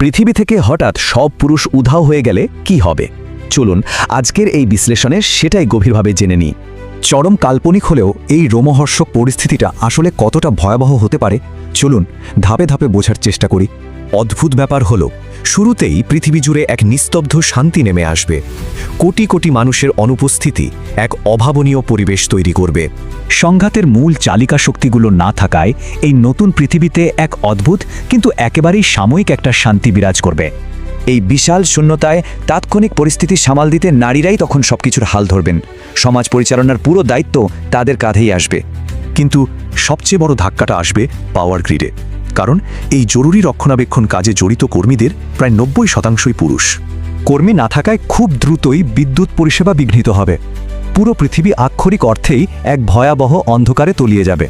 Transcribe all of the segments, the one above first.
পৃথিবী থেকে হঠাৎ সব পুরুষ উধাও হয়ে গেলে কি হবে? চলুন আজকের এই বিশ্লেষণে সেটাই গভীরভাবে জেনে নিই। চরম কাল্পনিক হলেও এই রোমহর্ষক পরিস্থিতিটা আসলে কতটা ভয়াবহ হতে পারে চলুন ধাপে ধাপে বোঝার চেষ্টা করি। অদ্ভুত ব্যাপার হলো শুরুতেই পৃথিবী জুড়ে এক নিস্তব্ধ শান্তি নেমে আসবে। কোটি কোটি মানুষের অনুপস্থিতি এক অভাবনীয় পরিবেশ তৈরি করবে। সংঘাতের মূল চালিকা শক্তিগুলো না থাকায় এই নতুন পৃথিবীতে এক অদ্ভুত কিন্তু একেবারেই সাময়িক একটা শান্তি বিরাজ করবে। এই বিশাল শূন্যতায় তাৎক্ষণিক পরিস্থিতি সামাল দিতে নারীরাই তখন সবকিছুর হাল ধরবেন। সমাজ পরিচালনার পুরো দায়িত্ব তাদের কাঁধেই আসবে। কিন্তু সবচেয়ে বড় ধাক্কাটা আসবে পাওয়ার গ্রিডে। কারণ এই জরুরি রক্ষণাবেক্ষণ কাজে জড়িত কর্মীদের প্রায় 90% পুরুষ। কর্মী না থাকায় খুব দ্রুতই বিদ্যুৎ পরিষেবা বিঘ্নিত হবে। পুরো পৃথিবী আক্ষরিক অর্থেই এক ভয়াবহ অন্ধকারে তলিয়ে যাবে।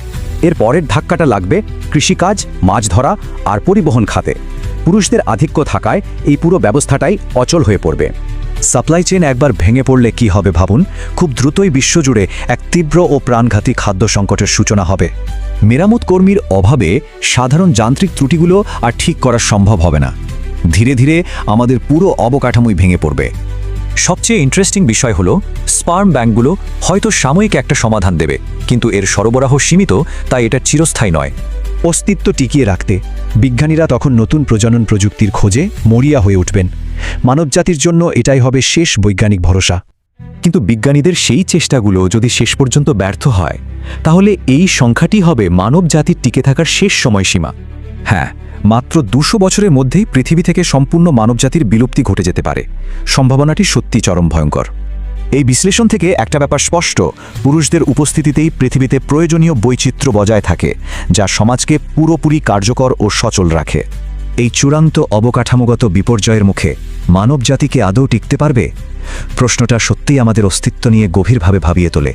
এর পরের ধাক্কাটা লাগবে কৃষিকাজ, মাছ ধরা আর পরিবহন খাতে। পুরুষদের আধিক্য থাকায় এই পুরো ব্যবস্থাটাই অচল হয়ে পড়বে। সাপ্লাই চেইন একবার ভেঙে পড়লে কি হবে ভাবুন। খুব দ্রুতই বিশ্বজুড়ে এক তীব্র ও প্রাণঘাতী খাদ্য সংকটের সূচনা হবে। মেরামত কর্মীর অভাবে সাধারণ যান্ত্রিক ত্রুটিগুলো আর ঠিক করা সম্ভব হবে না। ধীরে ধীরে আমাদের পুরো অবকাঠামোই ভেঙে পড়বে। সবচেয়ে ইন্টারেস্টিং বিষয় হলো স্পার্ম ব্যাংকগুলো হয়তো সাময়িক একটা সমাধান দেবে, কিন্তু এর সরবরাহ সীমিত, তাই এটা চিরস্থায়ী নয়। অস্তিত্ব টিকিয়ে রাখতে বিজ্ঞানীরা তখন নতুন প্রজনন প্রযুক্তির খোঁজে মরিয়া হয়ে উঠবেন। মানবজাতির জন্য এটাই হবে শেষ বৈজ্ঞানিক ভরসা। কিন্তু বিজ্ঞানীদের সেই চেষ্টাগুলো যদি শেষ পর্যন্ত ব্যর্থ হয়, তাহলে এই সংখ্যাটি হবে মানবজাতির টিকে থাকার শেষ সময়সীমা। হ্যাঁ, মাত্র 200 বছরের মধ্যেই পৃথিবী থেকে সম্পূর্ণ মানবজাতির বিলুপ্তি ঘটে যেতে পারে। সম্ভাবনাটি সত্যি চরম ভয়ঙ্কর। এই বিশ্লেষণ থেকে একটা ব্যাপার স্পষ্ট: পুরুষদের উপস্থিতিতেই পৃথিবীতে প্রয়োজনীয় বৈচিত্র্য বজায় থাকে, যা সমাজকে পুরোপুরি কার্যকর ও সচল রাখে। এই চূড়ান্ত অবকাঠামোগত বিপর্যয়ের মুখে মানবজাতিকে আদৌ টিকতে পারবে? প্রশ্নটা সত্যিই আমাদের অস্তিত্ব নিয়ে গভীরভাবে ভাবিয়ে তোলে।